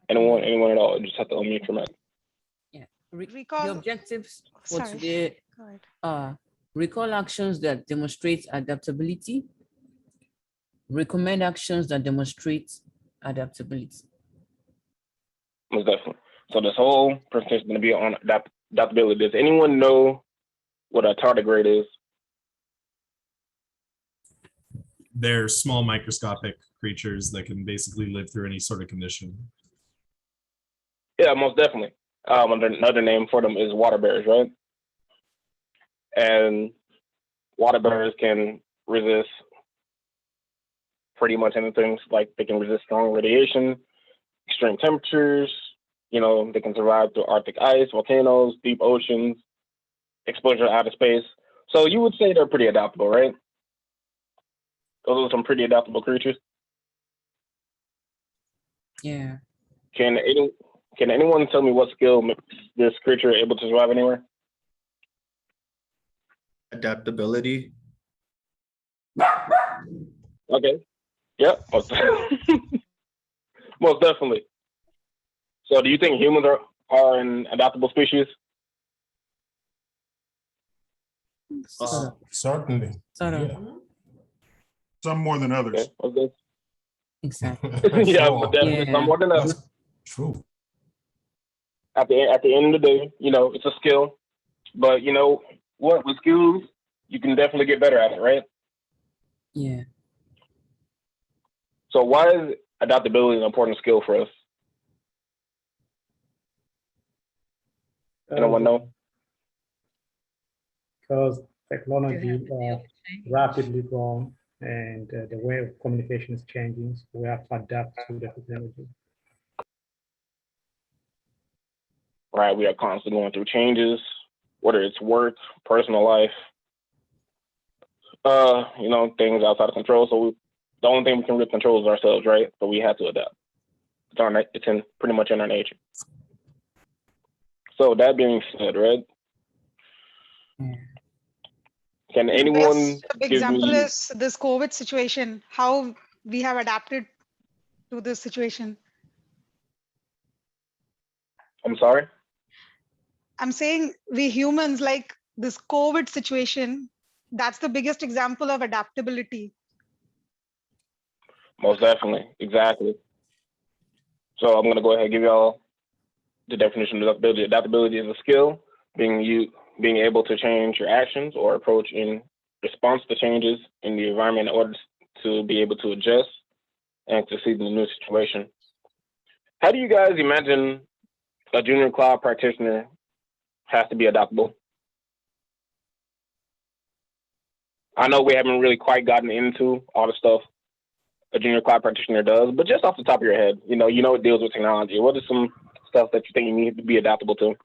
Anyone at all? You just have to unmute your mic. Yeah. Recall. The objectives for Sorry. today Go ahead. are recall actions that demonstrate adaptability, recommend actions that demonstrate adaptability. Most definitely. So this whole presentation is going to be on adaptability. Does anyone know what a tardigrade is? They're small microscopic creatures that can basically live through any sort of condition. Yeah, most definitely. Another name for them is water bears, right? And water bears can resist pretty much anything. Like they can resist strong radiation, extreme temperatures. You know, they can survive through Arctic ice, volcanoes, deep oceans, exposure to outer space. So you would say they're pretty adaptable, right? Those are some pretty adaptable creatures. Yeah. Can anyone tell me what skill makes this creature able to survive anywhere? Adaptability. Okay. Yep. Most definitely. So do you think humans are an adaptable species? Certainly. Sort Yeah. Some more than others. Okay. Exactly. Yeah, Sure. but definitely Yeah. some more than others. That's true. At the end of the day, you know, it's a skill. But you know what? With skills, you can definitely get better at it, right? Yeah. So why is adaptability an important skill for us? Anyone know? Because technology rapidly growing and the way of communication is changing, so we have to adapt to the technology. Right, we are constantly going through changes, whether it's work, personal life, you know, things outside of control. So the only thing we can really control is ourselves, right? So we have to adapt. It's pretty much in our nature. So that being said, right? Can anyone Best example is this COVID situation, how we have adapted to this situation? I'm sorry? I'm saying we humans, like this COVID situation, that's the biggest example of adaptability. Most definitely, exactly. So I'm gonna go ahead and give y'all the definition of adaptability. Adaptability is a skill, being able to change your actions or approach in response to changes in the environment in order to be able to adjust and succeed in the new situation. How do you guys imagine a junior cloud practitioner has to be adaptable? I know we haven't really quite gotten into all the stuff a junior cloud practitioner does, but just off the top of your head, you know it deals with technology. What is some stuff that you think you need to be adaptable to?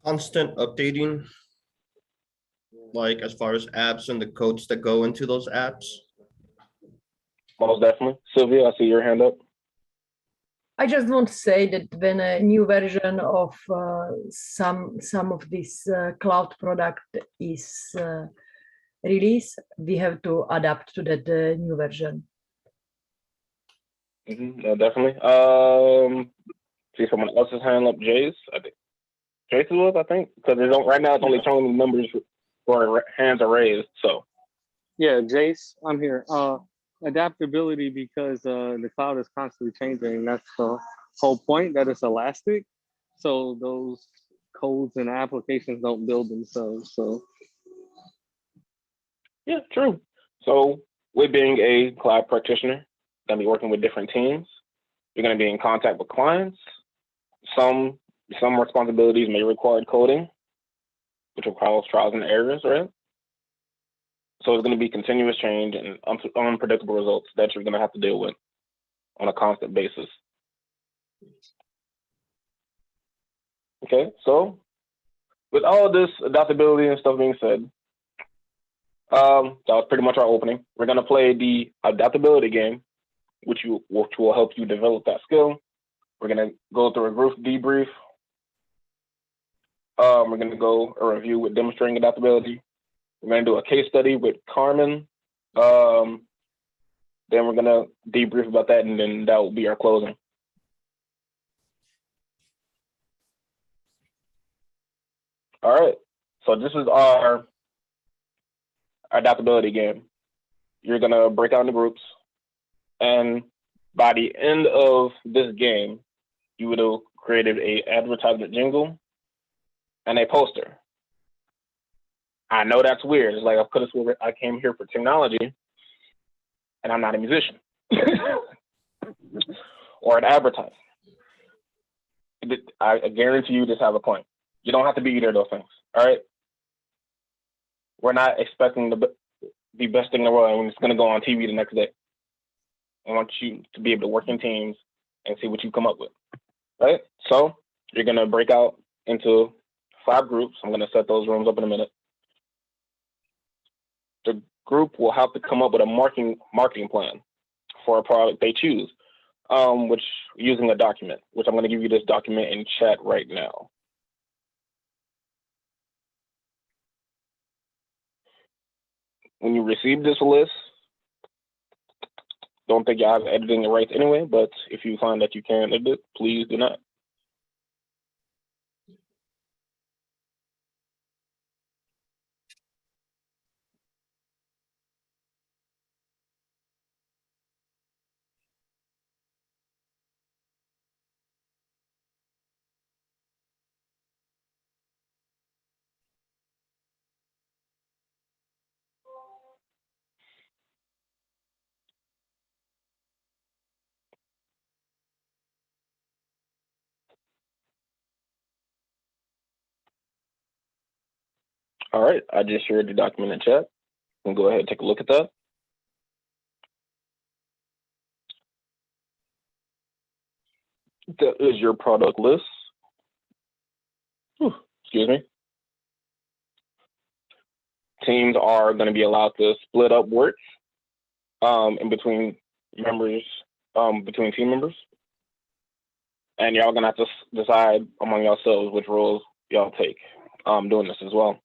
Constant updating, like as far as apps and the codes that go into those apps. Most definitely. Sylvia, I see your hand up. I just want to say that when a new version of some of this cloud product is released, we have to adapt to that new version. No, definitely. See someone else's hand up, Jace. I think Jace was, I think, because right now it's only showing the numbers where hands are raised. So yeah, Jace, I'm here. Adaptability, because the cloud is constantly changing. That's the whole point, that it's elastic. So those codes and applications don't build themselves. So yeah, true. So with being a cloud practitioner, going to be working with different teams. You're going to be in contact with clients. Some responsibilities may require coding, which will cause trials and errors, right? So it's going to be continuous change and unpredictable results that you're going to have to deal with on a constant basis. Okay, so with all this adaptability and stuff being said, that was pretty much our opening. We're going to play the adaptability game, which will help you develop that skill. We're going to go through a group debrief. We're going to go a review with demonstrating adaptability. We're going to do a case study with Carmen. Then we're going to debrief about that, and then that will be our closing. All right. So this is our adaptability game. You're gonna break out into groups, and by the end of this game, you would have created a advertisement jingle and a poster. I know that's weird. It's like I could have sworn I came here for technology, and I'm not a musician or an advertiser. I guarantee you this have a point. You don't have to be either of those things. All right. We're not expecting the best thing in the world and it's going to go on TV the next day. I want you to be able to work in teams and see what you come up with. Right. So you're going to break out into 5 groups. I'm going to set those rooms up in a minute. The group will have to come up with a marketing plan for a product they choose, which using a document, which I'm going to give you this document in chat right now. When you receive this list, don't think you have editing rights anyway, but if you find that you can edit it, please do not. All right, I just shared the document in chat. You can go ahead and take a look at that. That is your product list. Excuse me. Teams are going to be allowed to split up work in between members, between team members. And y'all going to have to decide among yourselves which roles y'all take doing this as well.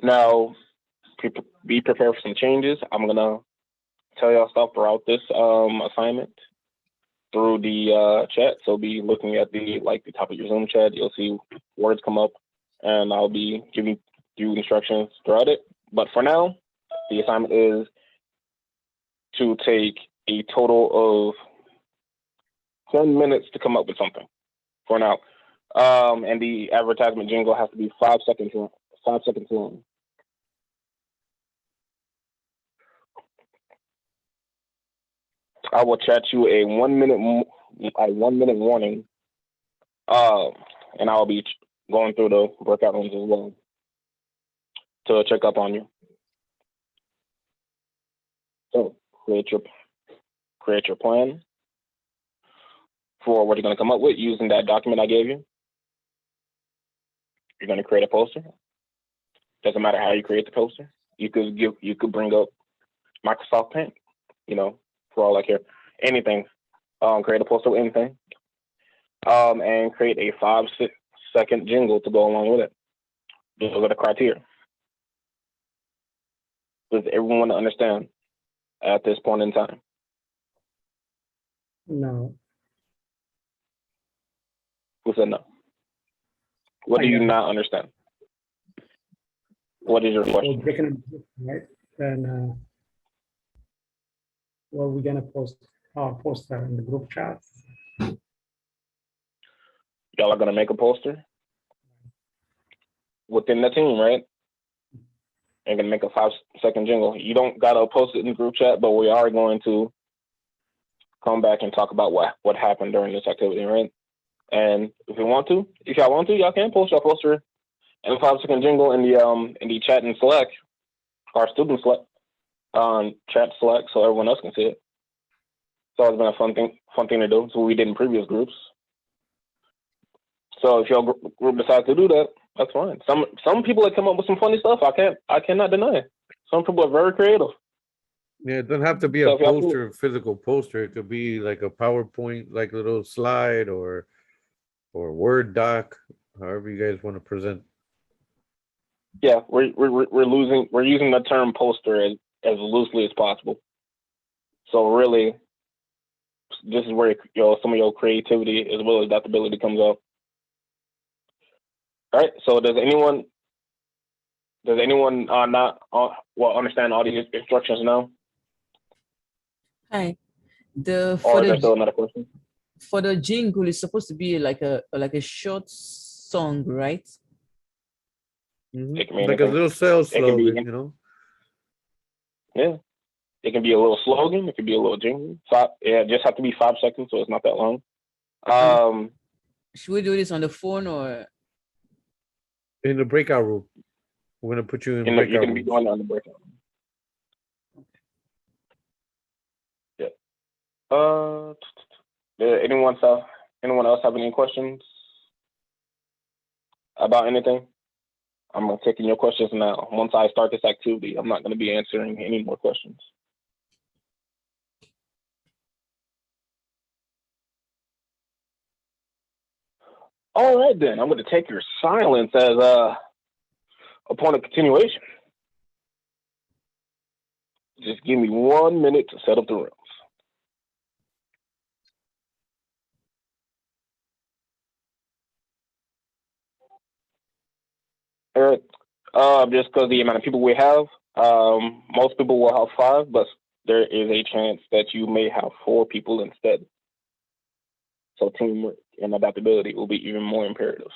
Now, be prepared for some changes. I'm going to tell y'all stuff throughout this assignment through the chat. So be looking at the top of your Zoom chat. You'll see words come up, and I'll be giving you instructions throughout it. But for now, the assignment is to take a total of 10 minutes to come up with something. For now, and the advertisement jingle has to be 5 seconds long. 5 seconds long. I will chat you a 1 minute warning, and I'll be going through the breakout rooms as well to check up on you. So create your plan for what you're going to come up with using that document I gave you. You're going to create a poster. Doesn't matter how you create the poster. You could bring up Microsoft Paint, for all I care. Anything. Create a poster with anything. And create a 5-6-second jingle to go along with it. Those are the criteria. Does everyone understand at this point in time? No. Who said no? What do you not understand? What is your question? Right? Then, well, we're gonna post our poster in the group chat. Y'all are gonna make a poster within the team, right? And gonna make a 5-second jingle. You don't gotta post it in the group chat, but we are going to come back and talk about what happened during this activity, right? And if y'all want to, y'all can post your poster and a 5-second jingle in the chat and Slack, our student Slack, chat Slack, so everyone else can see it. It's always been a fun thing to do. It's what we did in previous groups. So if your group decides to do that, that's fine. Some people that come up with some funny stuff, I cannot deny it. Some people are very creative. Yeah, it doesn't have to be a poster, a physical poster. It could be like a PowerPoint, like a little slide or Word doc, however you guys want to present. Yeah, we're using the term poster as loosely as possible. So really, this is where some of your creativity as well as adaptability comes up. All right. So does anyone not understand all these instructions now? Hi. Or is there still another question? For the jingle, it's supposed to be like a short song, right? It can be Like a anything. little sales It can be slogan, you know? Yeah. It can be a little slogan. It can be a little jingle. It just have to be 5 seconds, so it's not that long. Should we do this on the phone or? In the breakout room. We're gonna put you in you're breakout going to be rooms. doing it on the breakout room. Yeah. Anyone else have any questions about anything? I'm taking your questions now. Once I start this activity, I'm not going to be answering any more questions. All right, then. I'm going to take your silence as a point of continuation. Just give me 1 minute to set up the rooms. All right. Just because the amount of people we have, most people will have 5, but there is a chance that you may have 4 people instead. So teamwork and adaptability will be even more imperative.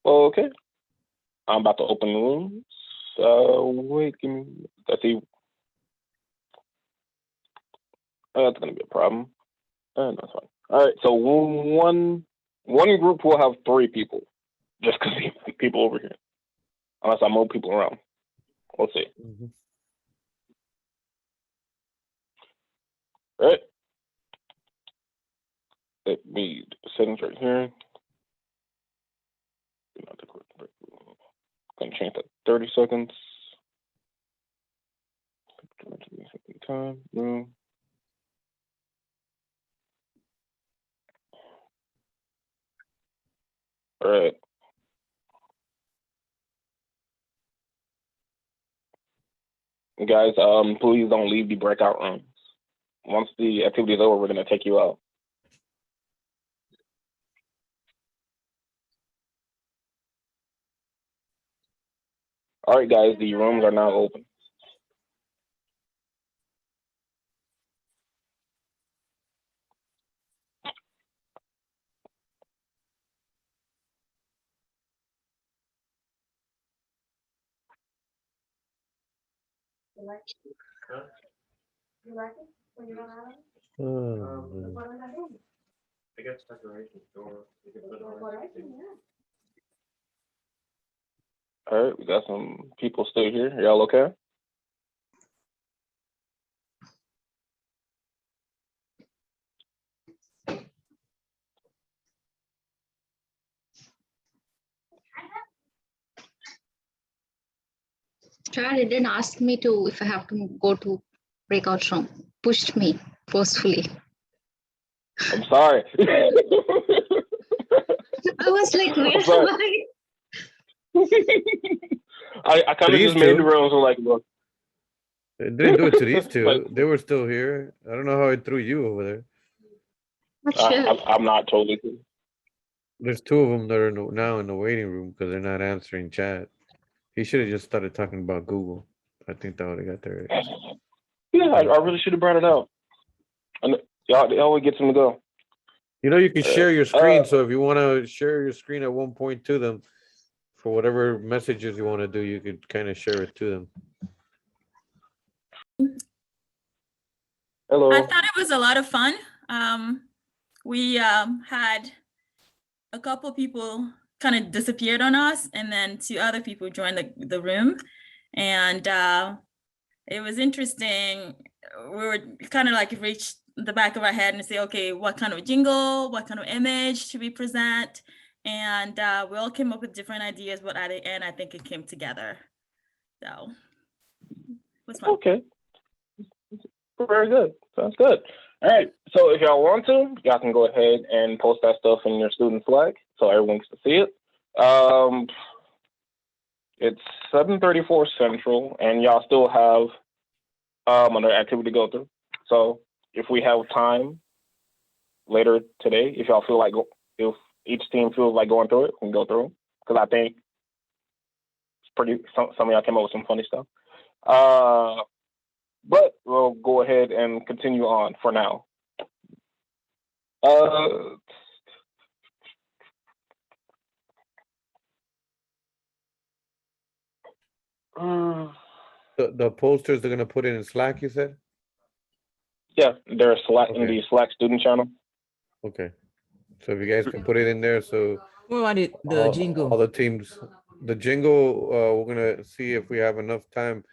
Okay. I'm about to open the rooms. Wait, let's see. That's going to be a problem. That's fine. All right, so one group will have 3 people, just because the people over here. Unless I move people around. We'll see. All right. Let me settings right here. Gonna change that 30 seconds. Time, room. All right. Guys, please don't leave the breakout rooms. Once the activity is over, we're gonna take you out. All right, guys, the rooms are now open. All right, we got some people still here. Y'all okay? Charlie didn't ask me to if I have to go to breakout room. Pushed me forcefully. I'm sorry. I was like, where am I? I kind of just made the rooms like, look. It didn't do it to these two. They were still here. I don't know how it threw you over there. I'm not totally sure. There's 2 of them that are now in the waiting room because they're not answering chat. He should have just started talking about Google. I think that would have got there. Yeah, I really should have brought it out. Y'all always get them to go. You know, you can share your screen. So if you want to share your screen at one point to them for whatever messages you want to do, you could kind of share it to them. Hello. I thought it was a lot of fun. We had a couple people kind of disappeared on us, and then 2 other people joined the room, and it was interesting. We were kind of like reached the back of our head and say, okay, what kind of jingle, what kind of image should we present? And we all came up with different ideas, but at the end, I think it came together. So it was fun. Okay. Very good. Sounds good. All right. So if y'all want to, y'all can go ahead and post that stuff in your student Slack so everyone gets to see it. It's 7:34 Central, and y'all still have another activity to go through. So if we have time later today, if y'all feel like if each team feels like going through it, we can go through. Because I think it's pretty. Some of y'all came up with some funny stuff. But we'll go ahead and continue on for now. The posters they're gonna put in Slack, you said? Yeah, they're Slack in Okay. the Slack student channel. Okay. So if you guys can put it in there, so We wanted the jingle. all the teams, the jingle, we're gonna see if we have enough time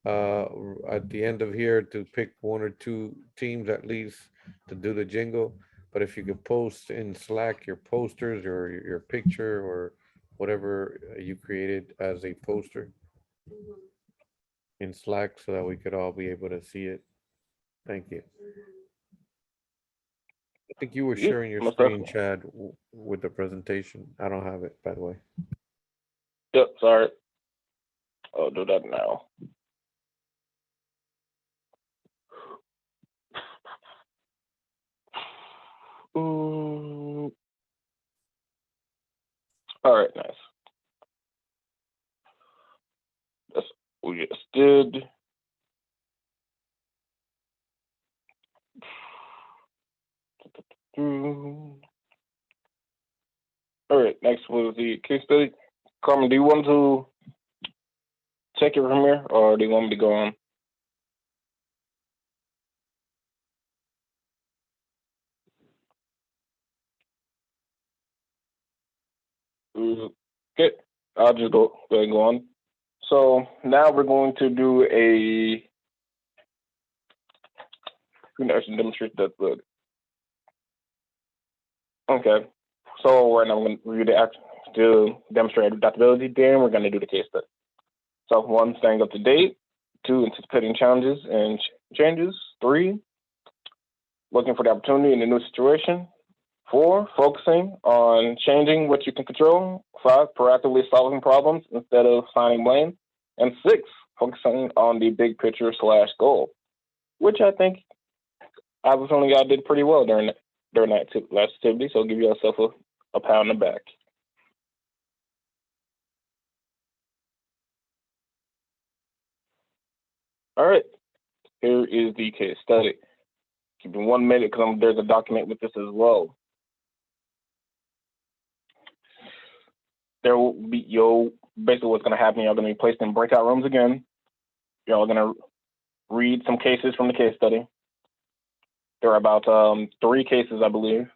at the end of here to pick one or two teams at least to do the jingle. But if you could post in Slack your posters or your picture or whatever you created as a poster in Slack so that we could all be able to see it. Thank you. I think you were Yeah, sharing your most screen, definitely. Chad, with the presentation. I don't have it, by the way. Yep, sorry. I'll do that now. All right, nice. That's what we just did. All right, next was the case study. Carmen, do you want to take it from here, or do you want me to go on? Okay, I'll just go ahead and go on. So now we're going to do a. We can actually demonstrate that. But okay, so right now I'm going to review the act to demonstrate adaptability. Then we're going to do the case study. So 1, staying up to date. 2, anticipating challenges and changes. 3, looking for the opportunity in a new situation. 4, focusing on changing what you can control. 5, proactively solving problems instead of finding blame. And 6, focusing on the big picture / goal, which I think I was feeling y'all did pretty well during that last activity. So give yourself a pat on the back. All right, here is the case study. Give me 1 minute because there's a document with this as well. There will be basically what's going to happen. You're going to be placed in breakout rooms again. You're going to read some cases from the case study. There are about 3 cases, I believe.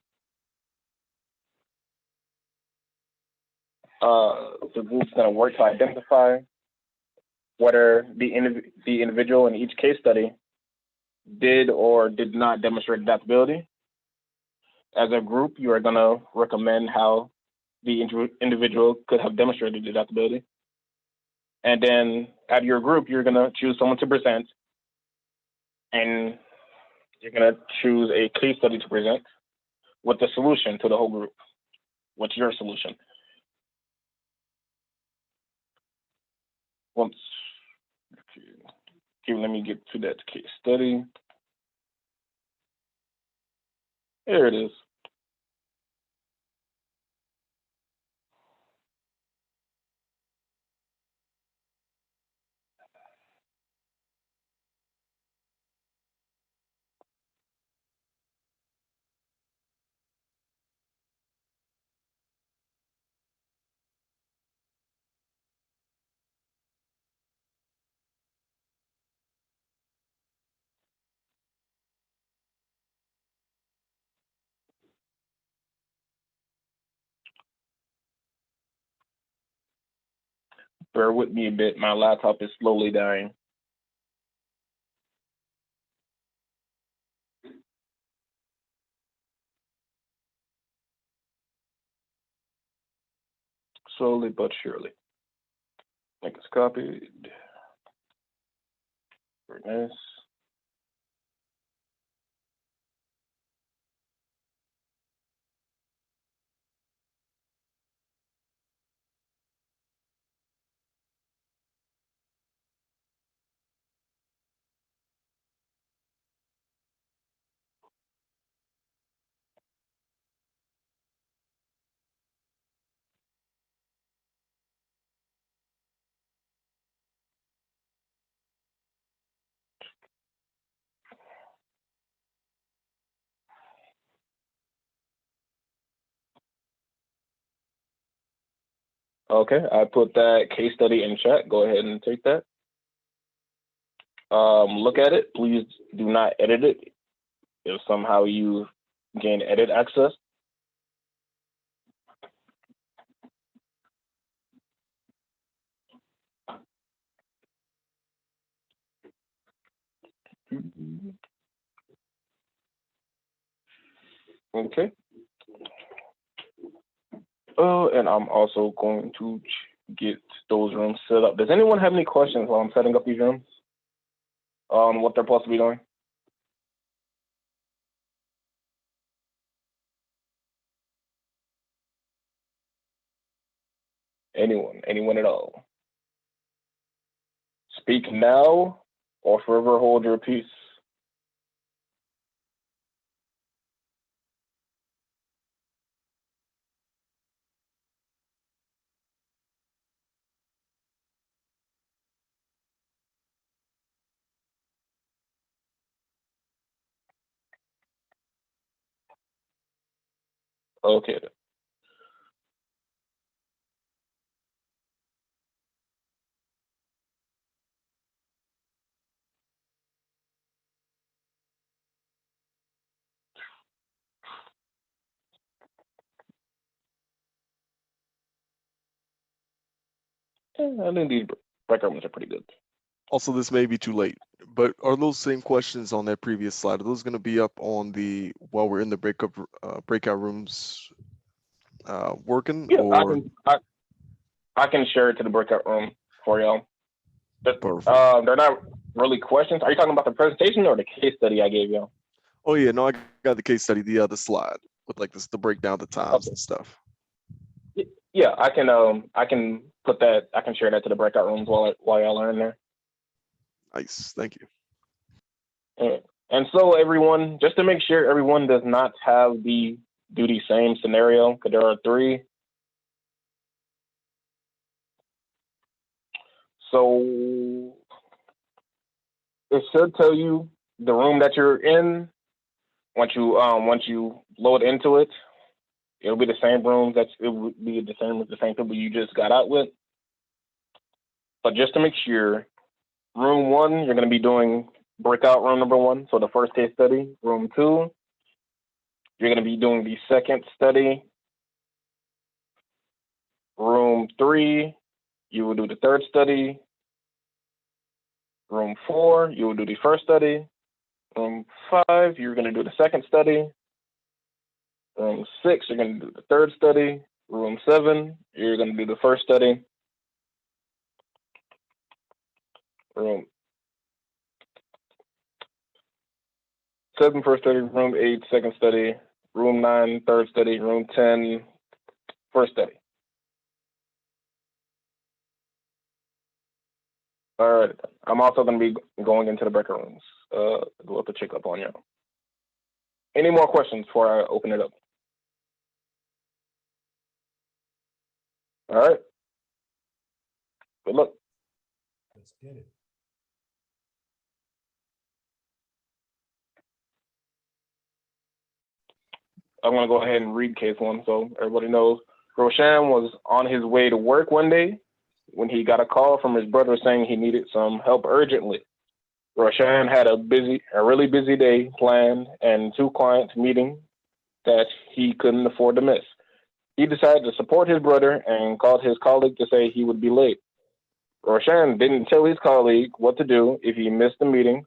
The group's going to work to identify whether the individual in each case study did or did not demonstrate adaptability. As a group, you are going to recommend how the individual could have demonstrated adaptability. And then out of your group, you're going to choose someone to present, and you're going to choose a case study to present with the solution to the whole group. What's your solution? Once, okay, let me get to that case study. There it is. Bear with me a bit. My laptop is slowly dying. Slowly but surely. Make it's copied. Very nice. Okay, I put that case study in chat. Go ahead and take that. Look at it. Please do not edit it if somehow you gain edit access. Okay. Oh, and I'm also going to get those rooms set up. Does anyone have any questions while I'm setting up these rooms on what they're supposed to be doing? Anyone at all? Speak now or forever hold your peace. Okay. I think these breakout rooms are pretty good. Also, this may be too late, but are those same questions on that previous slide? Are those going to be up on the while we're in the breakout rooms working? Yeah, or I can share it to the breakout room for y'all. But Perfect. they're not really questions. Are you talking about the presentation or the case study I gave y'all? Oh yeah, no, I got the case study, the other slide with like this, the breakdown, the times and stuff. Yeah, I can put that. I can share that to the breakout rooms while y'all are in there. Nice, thank you. And so everyone, just to make sure everyone does not have the do the same scenario, because there are 3. So it should tell you the room that you're in. Once you load into it, it'll be the same rooms it will be the same people you just got out with. But just to make sure, room 1, you're going to be doing breakout room number 1. So the first case study. Room 2, you're going to be doing the second study. Room 3, you will do the third study. Room 4, you will do the first study. Room 5, you're going to do the second study. Room 6, you're going to do the third study. Room 7, you're going to do the first study. Room 7, first study. Room 8, second study. Room 9, third study. Room 10, first study. All right. I'm also going to be going into the breakout rooms. Go up to check up on you. Any more questions before I open it up? All right. Good luck. Let's get it. I'm going to go ahead and read case 1 so everybody knows. Roshan was on his way to work one day when he got a call from his brother saying he needed some help urgently. Roshan had a really busy day planned and 2 clients meeting that he couldn't afford to miss. He decided to support his brother and called his colleague to say he would be late. Roshan didn't tell his colleague what to do if he missed the meeting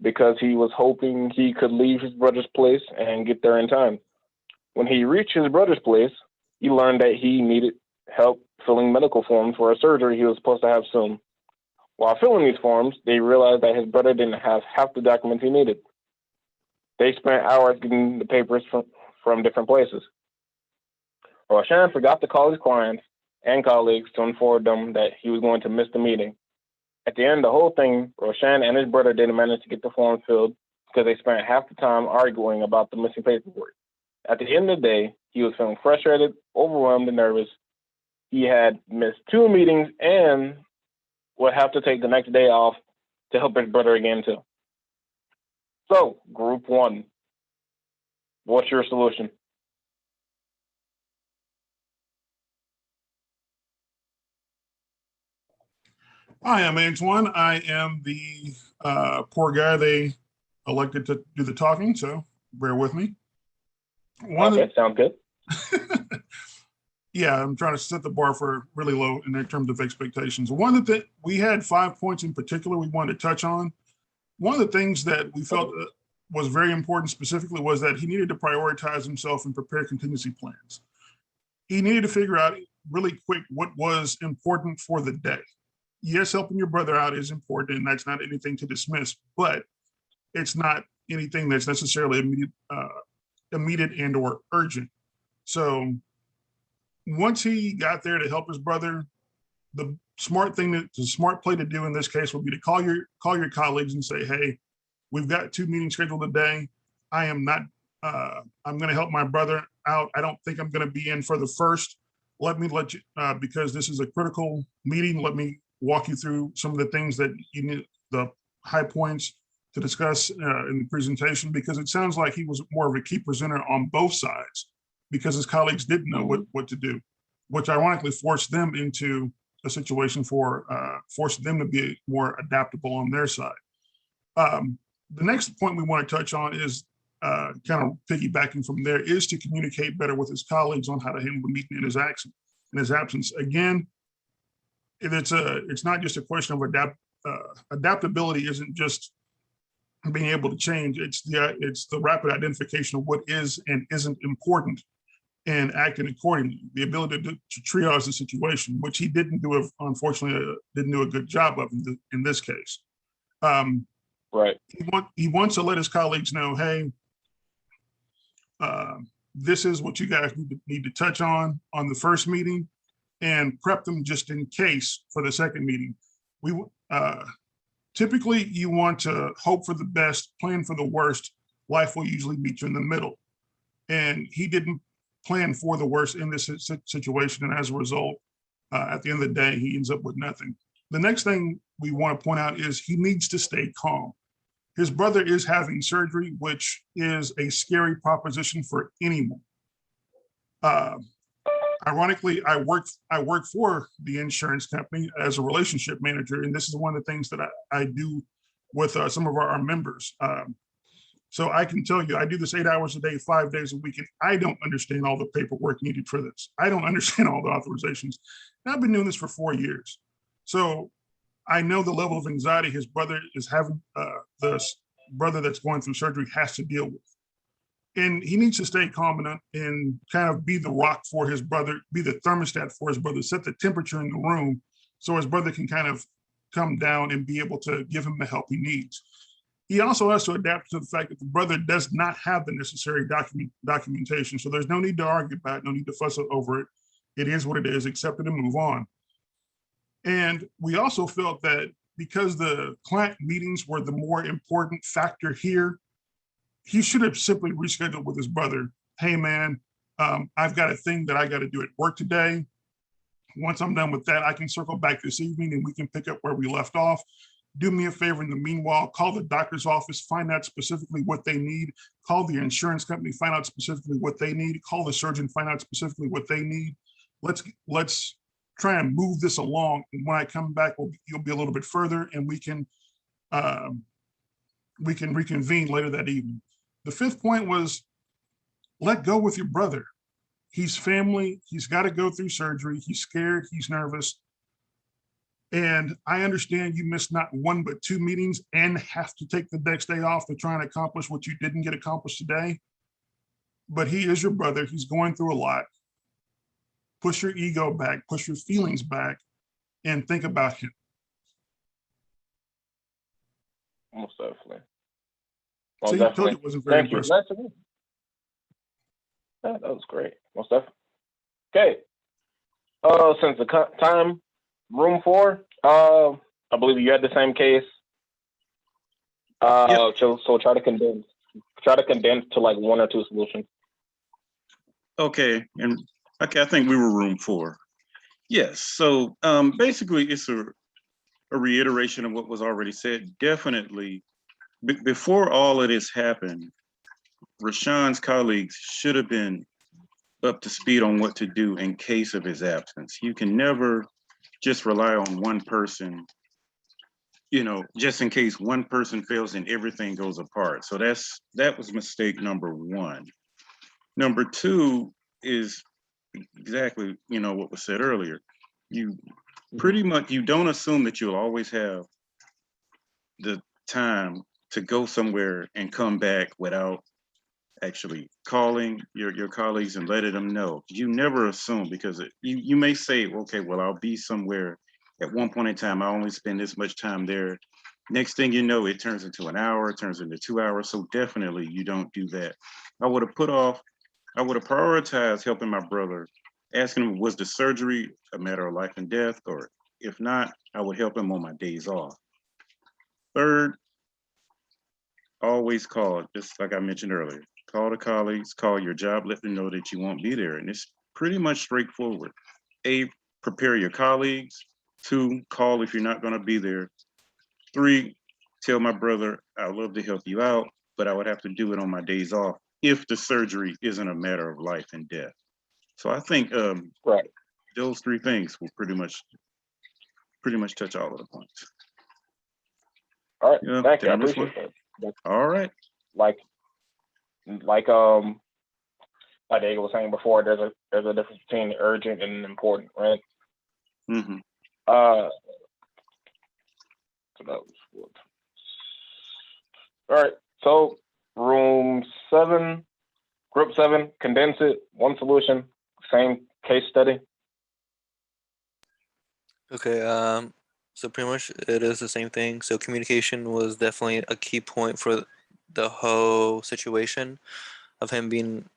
because he was hoping he could leave his brother's place and get there in time. When he reached his brother's place, he learned that he needed help filling medical forms for a surgery he was supposed to have soon. While filling these forms, they realized that his brother didn't have half the documents he needed. They spent hours getting the papers from different places. Roshan forgot to call his clients and colleagues to inform them that he was going to miss the meeting. At the end of the whole thing, Roshan and his brother didn't manage to get the form filled because they spent half the time arguing about the missing paperwork. At the end of the day, he was feeling frustrated, overwhelmed, and nervous. He had missed 2 meetings and would have to take the next day off to help his brother again too. So, group 1, what's your solution? Hi, I'm Antoine. I am the poor guy they elected to do the talking, so bear with me. Okay, sounds good. Yeah, I'm trying to set the bar for really low in terms of expectations. One that we had 5 points in particular we wanted to touch on. One of the things that we felt was very important specifically was that he needed to prioritize himself and prepare contingency plans. He needed to figure out really quick what was important for the day. Yes, helping your brother out is important, and that's not anything to dismiss, but it's not anything that's necessarily immediate and or urgent. So once he got there to help his brother, the smart play to do in this case would be to call your colleagues and say, hey, we've got 2 meetings scheduled today. I'm going to help my brother out. I don't think I'm going to be in for the first. Let you, because this is a critical meeting, let me walk you through some of the things that you need, the high points to discuss in the presentation, because it sounds like he was more of a key presenter on both sides because his colleagues didn't know what to do, which ironically forced them into a situation forced them to be more adaptable on their side. The next point we want to touch on is kind of piggybacking from there is to communicate better with his colleagues on how to handle the meeting in his absence. Again, it's not just a question of adaptability. Isn't just being able to change. It's the rapid identification of what is and isn't important and acting accordingly. The ability to triage the situation, which he didn't do, unfortunately, didn't do a good job of in this case. Right. He wants to let his colleagues know, hey, this is what you guys need to touch on the first meeting, and prep them just in case for the second meeting. Typically, you want to hope for the best, plan for the worst. Life will usually meet you in the middle. And he didn't plan for the worst in this situation. And as a result, at the end of the day, he ends up with nothing. The next thing we want to point out is he needs to stay calm. His brother is having surgery, which is a scary proposition for anyone. Ironically, I work for the insurance company as a relationship manager, and this is one of the things that I do with some of our members. So I can tell you, I do this 8 hours a day, 5 days a week, and I don't understand all the paperwork needed for this. I don't understand all the authorizations. And I've been doing this for 4 years. So I know the level of anxiety his brother is having, the brother that's going through surgery has to deal with. And he needs to stay calm and kind of be the rock for his brother, be the thermostat for his brother, set the temperature in the room so his brother can kind of come down and be able to give him the help he needs. He also has to adapt to the fact that the brother does not have the necessary documentation. So there's no need to argue about it, no need to fuss over it. It is what it is, accept it and move on. And we also felt that because the client meetings were the more important factor here, he should have simply rescheduled with his brother. Hey man, I've got a thing that I got to do at work today. Once I'm done with that, I can circle back this evening and we can pick up where we left off. Do me a favor in the meanwhile, call the doctor's office, find out specifically what they need. Call the insurance company, find out specifically what they need. Call the surgeon, find out specifically what they need. Let's try and move this along. And when I come back, you'll be a little bit further and we can reconvene later that evening. The fifth point was let go with your brother. He's family. He's got to go through surgery. He's scared. He's nervous. And I understand you missed not 1, but 2 meetings and have to take the next day off to try and accomplish what you didn't get accomplished today. But he is your brother. He's going through a lot. Push your ego back, push your feelings back, and think about him. Most definitely. So you told it wasn't very impressive. That was great. Most definitely. Okay. Since the time, room 4, I believe you had the same case. So try to condense to like 1 or 2 solutions. Okay, I think we were room 4. Yes. So basically, it's a reiteration of what was already said. Definitely. Before all of this happened, Rashawn's colleagues should have been up to speed on what to do in case of his absence. You can never just rely on one person you know, just in case one person fails and everything goes apart. So that was mistake number one. Number two is exactly, you know, what was said earlier. You pretty much, you don't assume that you'll always have the time to go somewhere and come back without actually calling your colleagues and letting them know. You never assume, because you may say, okay, well, I'll be somewhere at one point in time. I only spend this much time there. Next thing you know, it turns into an hour, it turns into 2 hours. So definitely you don't do that. I would have prioritized helping my brother, asking him, was the surgery a matter of life and death? Or if not, I would help him on my days off. Third, always call, just like I mentioned earlier. Call the colleagues, call your job, let them know that you won't be there. And it's pretty much straightforward. A, prepare your colleagues. 2, call if you're not gonna be there. 3, tell my brother, I'd love to help you out, but I would have to do it on my days off if the surgery isn't a matter of life and death. So I think right, those 3 things will pretty much touch all of the points. all right, Yeah, thank you, did I I miss appreciate that. All right. Like Diego was saying before, there's a difference between urgent and important, right? Mm-hmm. So that was what? All right, so room 7, group 7, condense it, one solution, same case study. Okay, so pretty much it is the same thing. So communication was definitely a key point for the whole situation of him being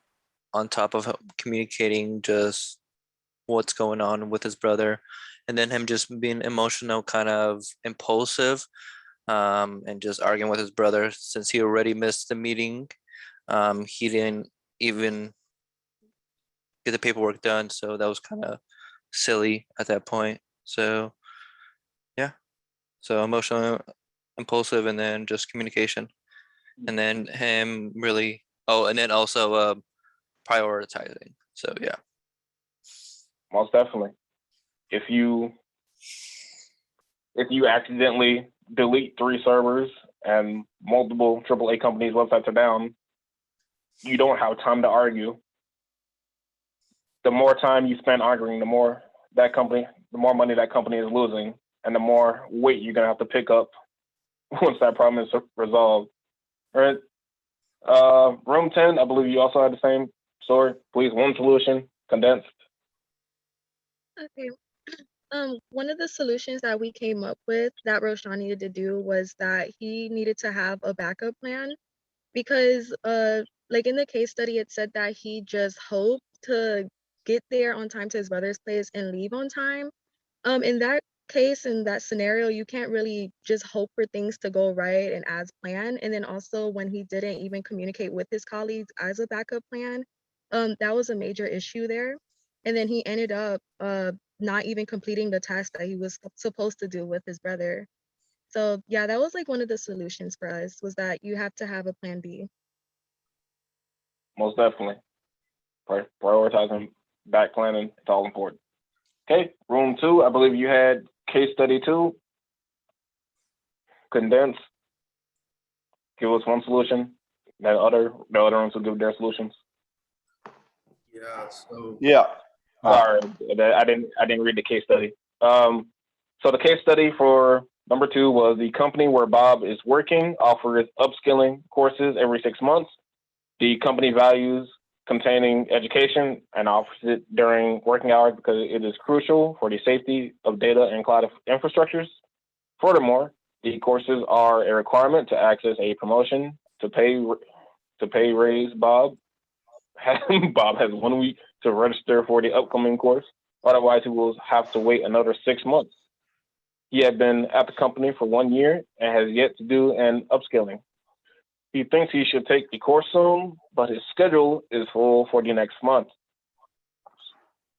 on top of communicating just what's going on with his brother, and then him just being emotional, kind of impulsive, and just arguing with his brother since he already missed the meeting. He didn't even get the paperwork done, so that was kind of silly at that point. So yeah, so emotional, impulsive, and then just communication, and then him really, oh, and then also prioritizing. So yeah, Most definitely. If you accidentally delete 3 servers and multiple AAA companies' websites are down, you don't have time to argue. The more time you spend arguing, the more money that company is losing, and the more weight you're gonna have to pick up once that problem is resolved. All right. Room 10, I believe you also had the same story. Please, one solution, condensed. Okay. One of the solutions that we came up with that Roshan needed to do was that he needed to have a backup plan, because like in the case study, it said that he just hoped to get there on time to his brother's place and leave on time. In that case, in that scenario, you can't really just hope for things to go right and as planned. And then also when he didn't even communicate with his colleagues as a backup plan, that was a major issue there. And then he ended up not even completing the task that he was supposed to do with his brother. So yeah, that was like one of the solutions for us, was that you have to have a plan B. Most definitely. Prioritizing, back planning, it's all important. Okay, room 2, I believe you had case study 2. Condense. Give us one solution. The other rooms will give their solutions. Yeah. So yeah. Sorry, I didn't read the case study. So the case study for number 2 was the company where Bob is working offers upskilling courses every 6 months. The company values containing education and offers it during working hours because it is crucial for the safety of data and cloud infrastructures. Furthermore, the courses are a requirement to access a promotion to pay raise Bob. Bob has 1 week to register for the upcoming course. Otherwise, he will have to wait another 6 months. He had been at the company for 1 year and has yet to do an upskilling. He thinks he should take the course soon, but his schedule is full for the next month.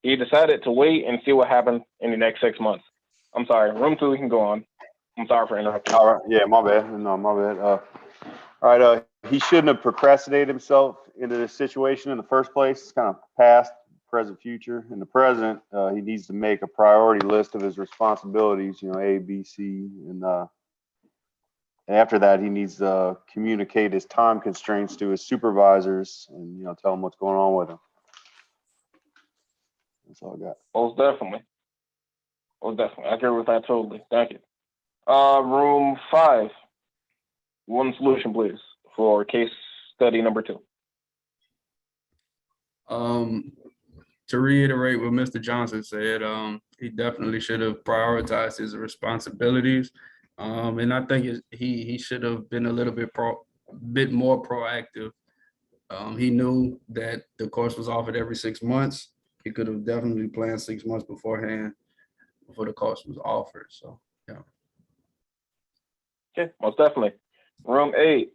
He decided to wait and see what happens in the next 6 months. I'm sorry, room 2, we can go on. I'm sorry for interrupting. All right, yeah, my bad. No, my bad. All right, he shouldn't have procrastinated himself into this situation in the first place. It's kind of past, present, future. In the present, he needs to make a priority list of his responsibilities, A, B, C, and And after that, he needs to communicate his time constraints to his supervisors and, you know, tell them what's going on with him. That's all I got. Most definitely. Most definitely. I agree with that totally. Thank you. Room 5. One solution, please, for case study number 2. To reiterate what Mr. Johnson said, he definitely should have prioritized his responsibilities. And I think he should have been a little bit more proactive. He knew that the course was offered every 6 months. He could have definitely planned 6 months beforehand before the course was offered. So, yeah. Okay, most definitely. Room 8,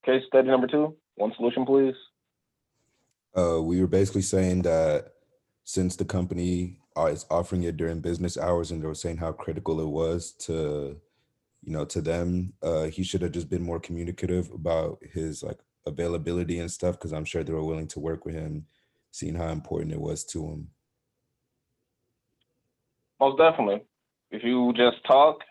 case study number 2. One solution, please. We were basically saying that since the company is offering it during business hours, and they were saying how critical it was to, you know, to them, he should have just been more communicative about his like availability and stuff, because I'm sure they were willing to work with him, seeing how important it was to him. Most definitely. If you just talk,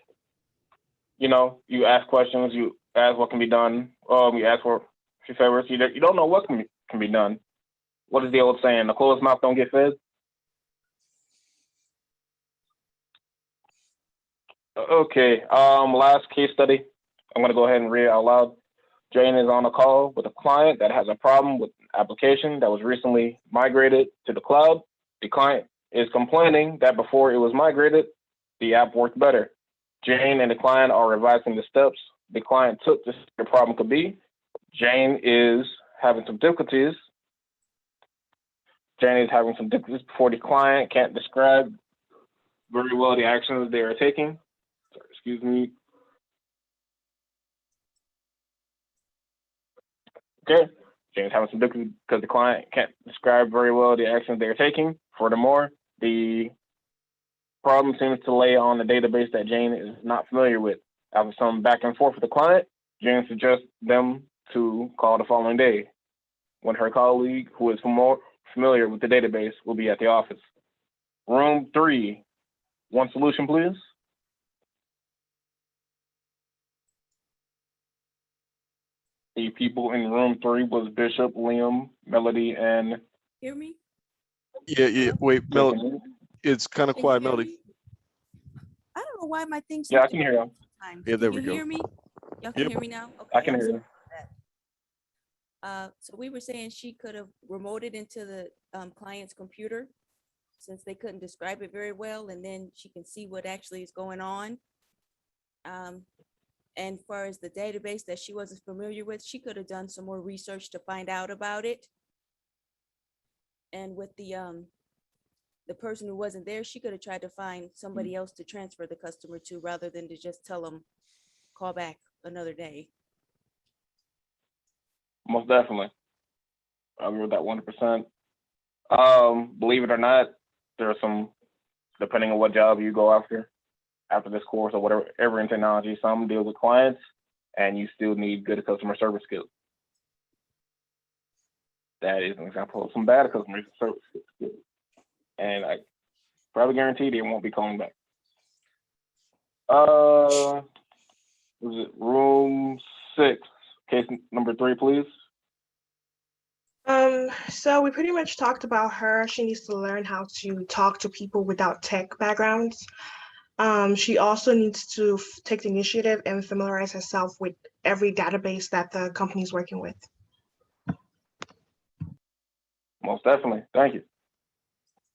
you know, you ask questions, you ask what can be done, you ask for a few favors, you don't know what can be done. What is the old saying? The closed mouth don't get fed. Okay, last case study. I'm gonna go ahead and read it out loud. Jane is on a call with a client that has a problem with an application that was recently migrated to the cloud. The client is complaining that before it was migrated, the app worked better. Jane and the client are revising the steps the client took to see what the problem could be. Jane is having some difficulties. Jane is having some difficulties before the client can't describe very well the actions they are taking. Sorry, excuse me. Okay, Jane's having some difficulties because the client can't describe very well the actions they're taking. Furthermore, the problem seems to lay on the database that Jane is not familiar with. After some back and forth with the client, Jane suggests them to call the following day, when her colleague, who is more familiar with the database, will be at the office. Room 3, one solution, please. The people in room 3 was Bishop, Liam, Melody, and... Hear me? Yeah. Wait, Melody. It's kind of quiet, Melody. I don't know why my thing's. Yeah, I can hear you. Yeah, there we Can go. you hear me? Y'all can hear me now? Okay, I can hear you. So we were saying she could have remoted into the client's computer since they couldn't describe it very well, and then she can see what actually is going on. And as far as the database that she wasn't familiar with, she could have done some more research to find out about it. And with the person who wasn't there, she could have tried to find somebody else to transfer the customer to rather than to just tell them, call back another day. Most definitely. I agree with that 100%. Believe it or not, there are some, depending on what job you go after this course or whatever in technology, some deal with clients and you still need good customer service skills. That is an example of some bad customer service skills. And I probably guarantee they won't be calling back. Was it room 6, case number 3, please? So we pretty much talked about her. She needs to learn how to talk to people without tech backgrounds. She also needs to take the initiative and familiarize herself with every database that the company is working with. Most definitely. Thank you.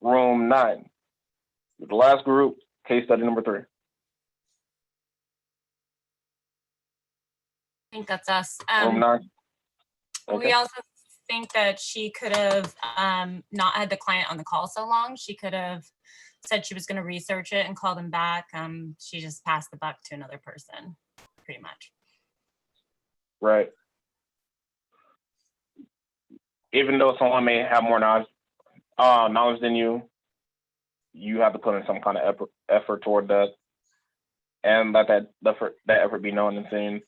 Room 9, the last group, case study number 3. I think that's us. Room 9. Okay. We also think that she could have not had the client on the call so long. She could have said she was going to research it and call them back. She just passed the buck to another person, pretty much. Right. Even though someone may have more knowledge than you, you have to put in some kind of effort toward that, and let that effort be known and seen.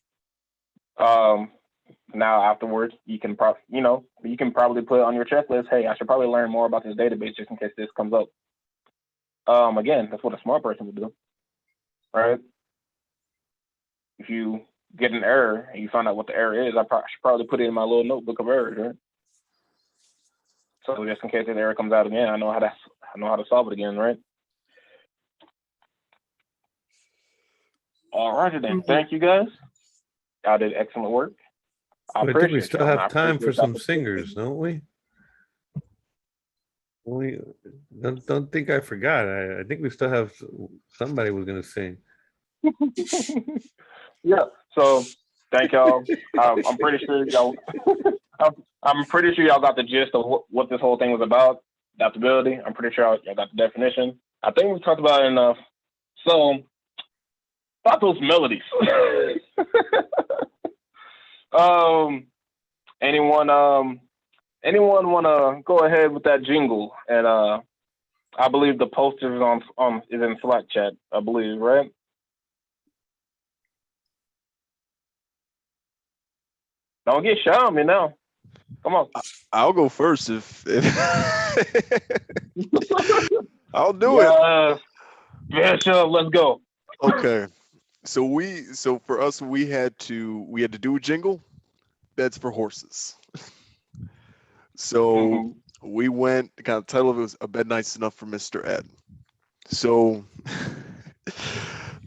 Now afterwards, you can probably put on your checklist, hey, I should probably learn more about this database just in case this comes up. Again, that's what a smart person would do, right? If you get an error and you find out what the error is, I should probably put it in my little notebook of errors, right? So just in case the error comes out again, I know how to solve it again, right? All righty then. Thank you guys. Y'all did excellent work. I think we appreciate still y'all, and I have time for appreciate y'all some singers, don't we? We don't think I forgot. I think we still have somebody was gonna sing. Yeah. So thank y'all. I'm pretty sure y'all. I'm pretty sure y'all got the gist of what this whole thing was about. Adaptability. I'm pretty sure y'all got the definition. I think we've talked about it enough. So about those melodies. Anyone want to go ahead with that jingle? And I believe the poster is in Slack chat. I believe, right? Don't get shy on me now. Come on. I'll go first if I'll do it. Yeah, sure. Let's go. Okay. So for us, we had to do a jingle that's for horses. So we went, the kind of title of it was A Bed Nice Enough for Mr. Ed. So